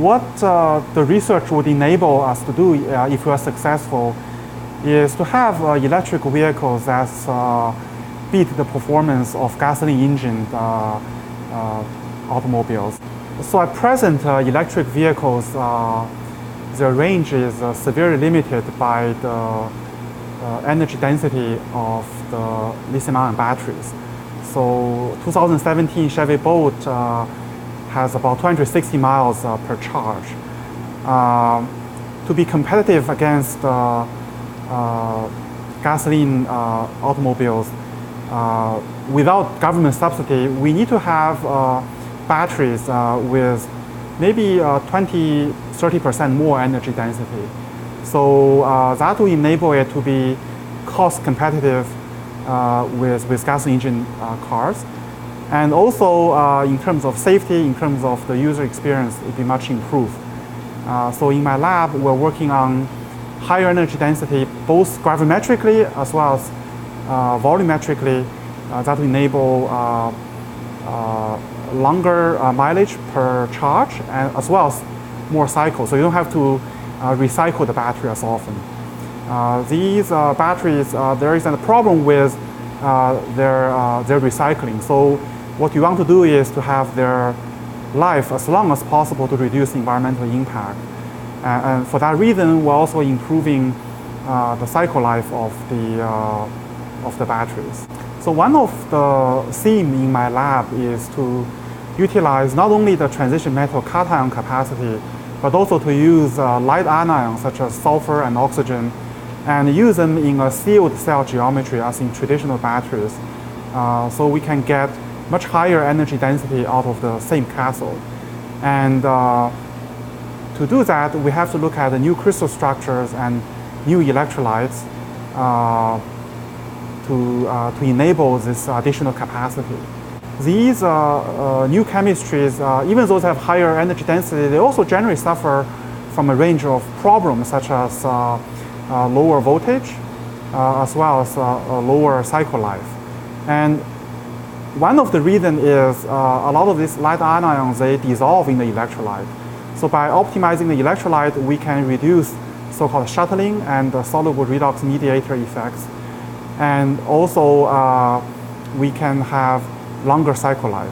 what the research would enable us to do if we are successful is to have electric vehicles that beat the performance of gasoline engine automobiles. So at present, electric vehicles, their range is severely limited by the energy density of the lithium-ion batteries. So 2017 Chevy Bolt has about 260 miles per charge. To be competitive against gasoline automobiles without government subsidy, we need to have batteries with maybe 20–30% more energy density. So that will enable it to be cost competitive with gasoline engine cars. And also in terms of safety, in terms of the user experience, it will be much improved. So in my lab, we're working on higher energy density, both gravimetrically as well as volumetrically, that will enable longer mileage per charge, and as well as more cycles. So you don't have to recycle the battery as often. These batteries, there is a problem with their recycling. So what you want to do is to have their life as long as possible to reduce environmental impact. And for that reason, we're also improving the cycle life of the batteries. So one of the themes in my lab is to utilize not only the transition metal cation capacity, but also to use light anions such as sulfur and oxygen, and use them in a sealed cell geometry as in traditional batteries. So we can get much higher energy density out of the same cathode. And to do that, we have to look at the new crystal structures and new electrolytes to enable this additional capacity. These new chemistries, even though they have higher energy density, they also generally suffer from a range of problems such as lower voltage, as well as lower cycle life. And one of the reasons is a lot of these light anions, they dissolve in the electrolyte. So by optimizing the electrolyte, we can reduce so-called shuttling and soluble redox mediator effects. And also, we can have longer cycle life.